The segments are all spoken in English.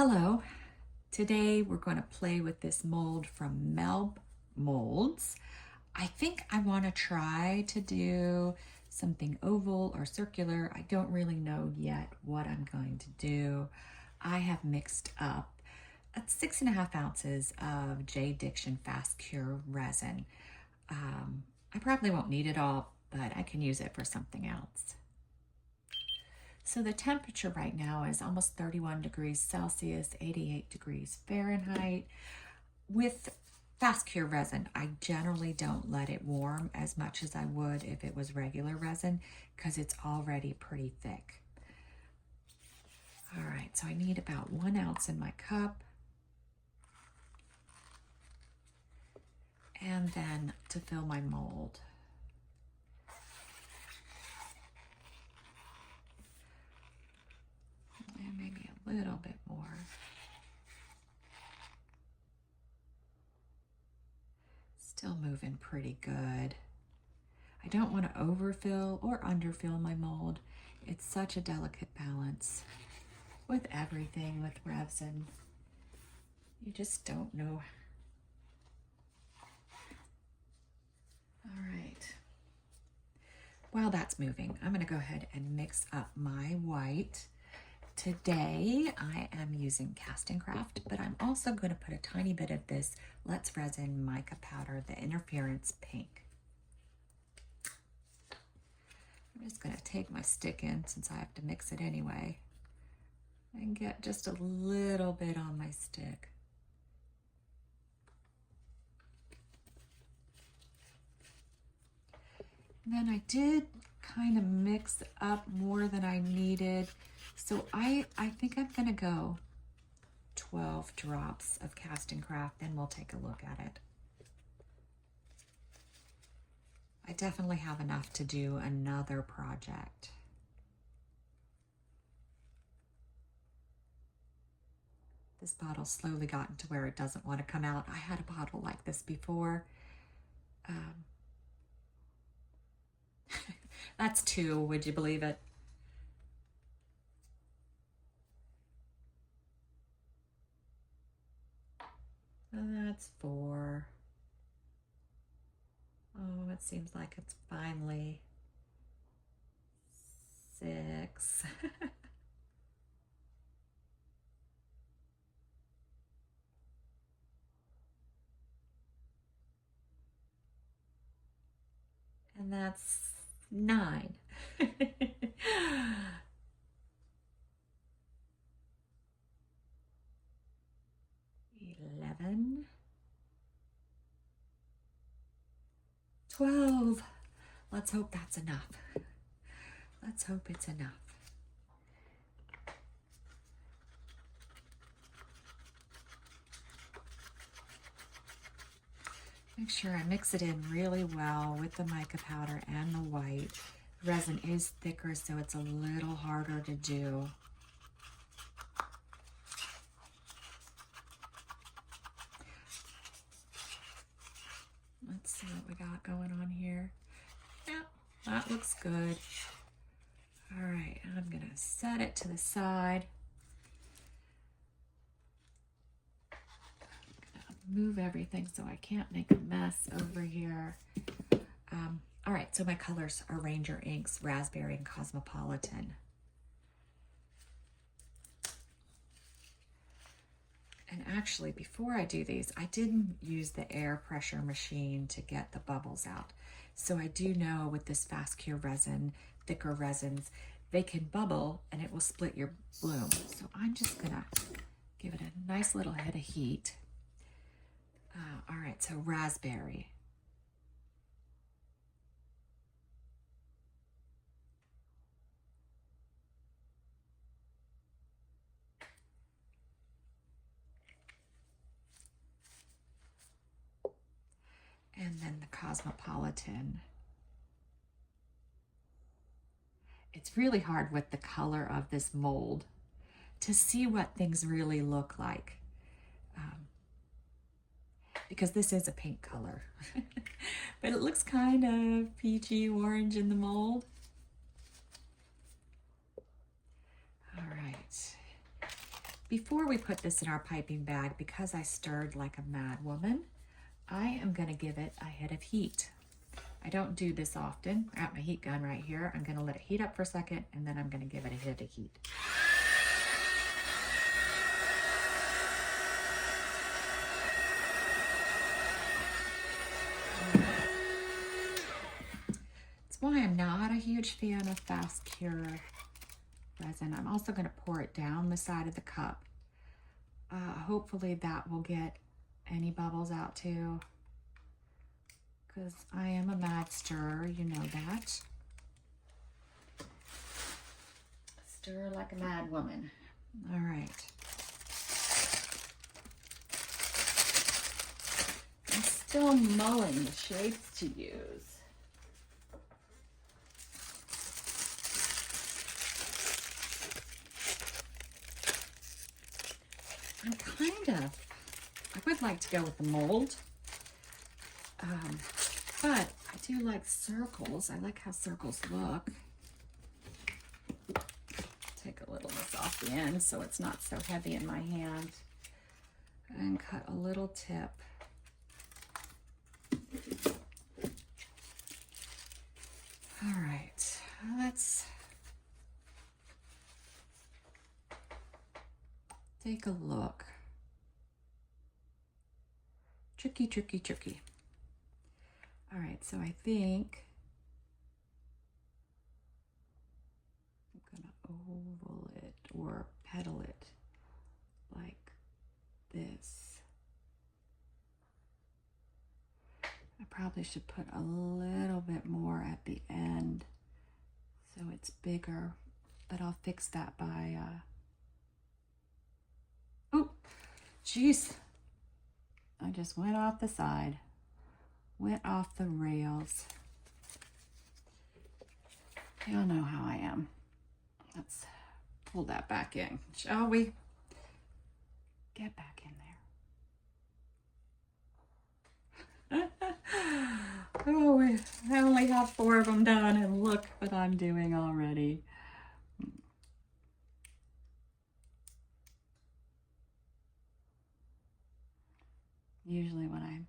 Hello, today we're going to play with this mold from Melb Molds. I think I want to try to do something oval or circular. I don't really know yet what I'm going to do. I have mixed up 6.5 ounces of JDiction Fast Cure resin. I probably won't need it all, but I can use it for something else. So the temperature right now is almost 31 degrees Celsius, 88 degrees Fahrenheit. With fast cure resin, I generally don't let it warm as much as I would if it was regular resin because it's already pretty thick. All right, so I need about 1 ounce in my cup. And then to fill my mold. And maybe a little bit more. Still moving pretty good. I don't want to overfill or underfill my mold. It's such a delicate balance with everything with resin. You just don't know. All right. While that's moving, I'm going to go ahead and mix up my white. Today I am using Casting Craft, but I'm also going to put a tiny bit of this Let's Resin mica powder, the Interference Pink. I'm just going to take my stick in since I have to mix it anyway and get just a little bit on my stick. And then I did kind of mix up more than I needed. So I think I'm gonna go 12 drops of Casting Craft, then we'll take a look at it. I definitely have enough to do another project. This bottle's slowly gotten to where it doesn't want to come out. I had a bottle like this before. That's 2, would you believe it? And that's 4. Oh, it seems like it's finally 6. And that's 9. 11. 12. Let's hope that's enough. Let's hope it's enough. Make sure I mix it in really well with the mica powder and the white. The resin is thicker, so it's a little harder to do. Let's see what we got going on here. Yeah, that looks good. All right, I'm gonna set it to the side. Move everything so I can't make a mess over here. All right, so my colors are Ranger Inks, Raspberry, and Cosmopolitan. And actually, before I do these, I didn't use the air pressure machine to get the bubbles out. So I do know with this fast cure resin, thicker resins, they can bubble and it will split your bloom. So I'm just gonna give it a nice little hit of heat. All right, so raspberry. And then the Cosmopolitan. It's really hard with the color of this mold to see what things really look like. Because this is a pink color, but it looks kind of peachy orange in the mold. All right, Before we put this in our piping bag, because I stirred like a mad woman, I am gonna give it a hit of heat. I don't do this often. I got my heat gun right here. I'm gonna let it heat up for a second, and then I'm gonna give it a hit of heat. That's why I'm not a huge fan of fast cure resin. I'm also gonna pour it down the side of the cup. Hopefully that will get any bubbles out too, because I am a mad stirrer, you know that. Stir like a mad woman. All right. I'm still mulling the shapes to use. I would like to go with the mold, but I do like circles. I like how circles look. Take a little of this off the end so it's not so heavy in my hand, and cut a little tip. All right, let's take a look. Tricky, tricky, tricky. All right, so I think I'm gonna oval it or petal it like this. I probably should put a little bit more at the end so it's bigger, but I'll fix that by, oh, geez. I just went off the side, went off the rails. Y'all know how I am. Let's pull that back in, shall we? Get back in there. Oh, I only have 4 of them done, and look what I'm doing already. Usually when I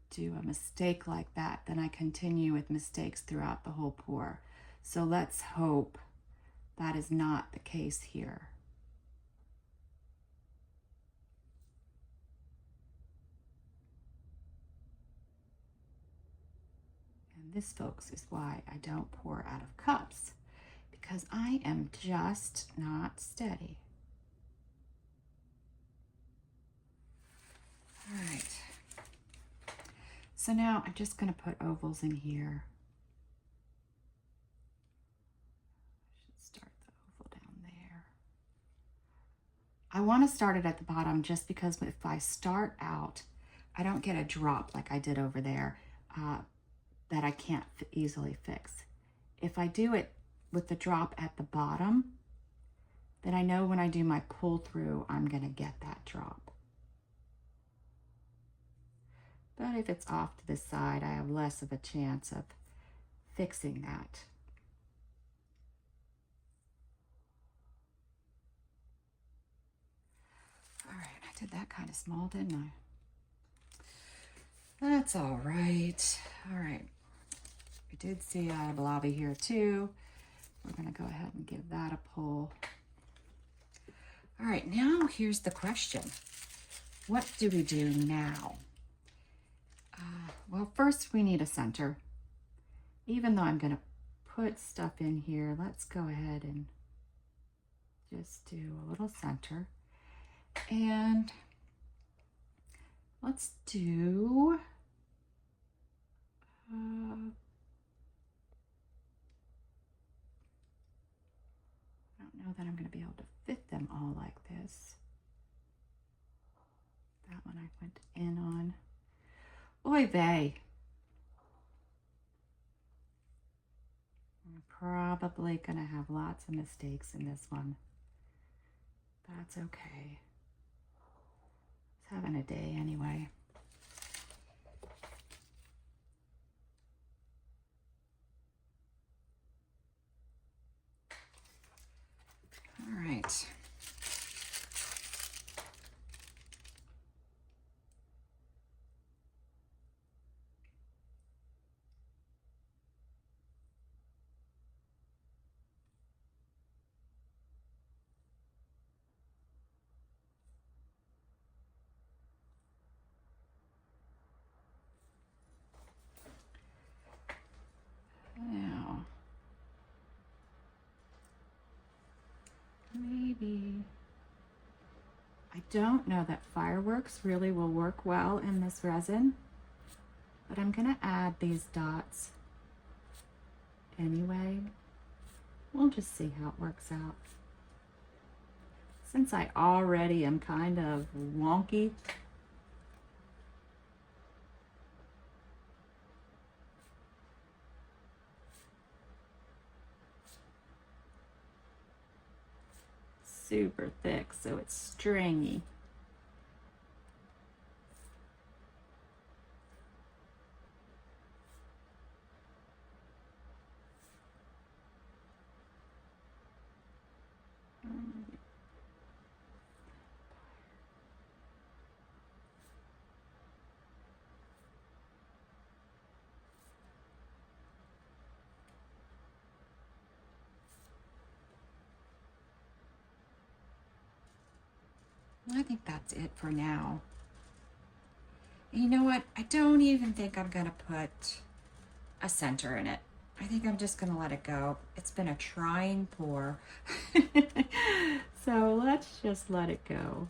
do a mistake like that, then I continue with mistakes throughout the whole pour. So let's hope that is not the case here. And this, folks, is why I don't pour out of cups, because I am just not steady. All right. So now I'm just going to put ovals in here. I should start the oval down there. I want to start it at the bottom just because if I start out, I don't get a drop like I did over there that I can't easily fix. If I do it with the drop at the bottom, then I know when I do my pull through, I'm going to get that drop. But if it's off to the side, I have less of a chance of fixing that. All right, I did that kind of small, didn't I? That's all right. All right, we did see a blobby here too. We're gonna go ahead and give that a pull. All right, now here's the question. What do we do now? Well, first we need a center. Even though I'm going to put stuff in here, let's go ahead and just do a little center. And let's do, I don't know that I'm going to be able to fit them all like this. That one I went in on. Oy vey. I'm probably gonna have lots of mistakes in this one. That's okay. It's having a day anyway. All right. maybe. I don't know that fireworks really will work well in this resin, but I'm gonna add these dots anyway. We'll just see how it works out. Since I already am kind of wonky, super thick, so it's stringy. I think that's it for now. And you know what? I don't even think I'm gonna put a center in it. I think I'm just gonna let it go. It's been a trying pour. So let's just let it go.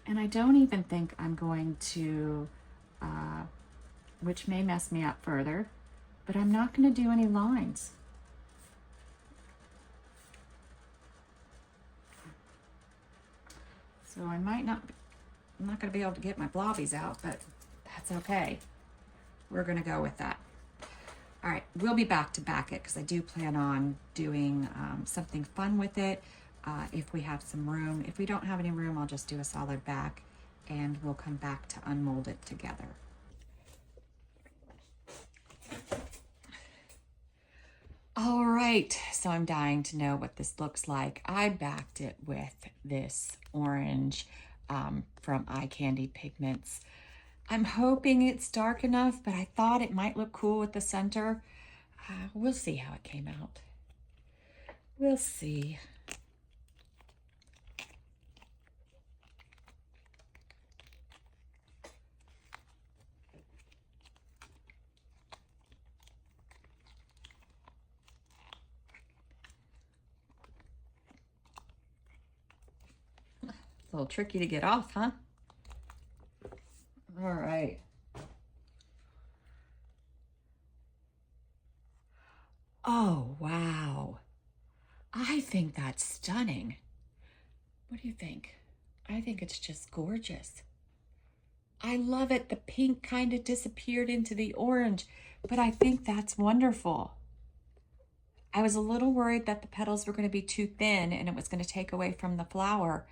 And I don't even think I'm going to, which may mess me up further, but I'm not gonna do any lines. So I'm not gonna be able to get my blobbies out, but that's okay. We're gonna go with that. All right, we'll be back to back it because I do plan on doing something fun with it if we have some room. If we don't have any room, I'll just do a solid back and we'll come back to unmold it together. All right, so I'm dying to know what this looks like. I backed it with this orange from Eye Candy Pigments. I'm hoping it's dark enough, but I thought it might look cool with the center. We'll see how it came out. We'll see. It's a little tricky to get off, huh? All right. Oh, wow. I think that's stunning. What do you think? I think it's just gorgeous. I love it. The pink kind of disappeared into the orange, but I think that's wonderful. I was a little worried that the petals were going to be too thin and it was going to take away from the flower.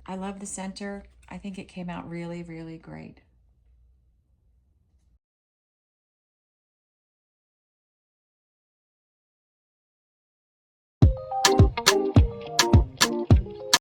I love the center. I think it came out really, really great.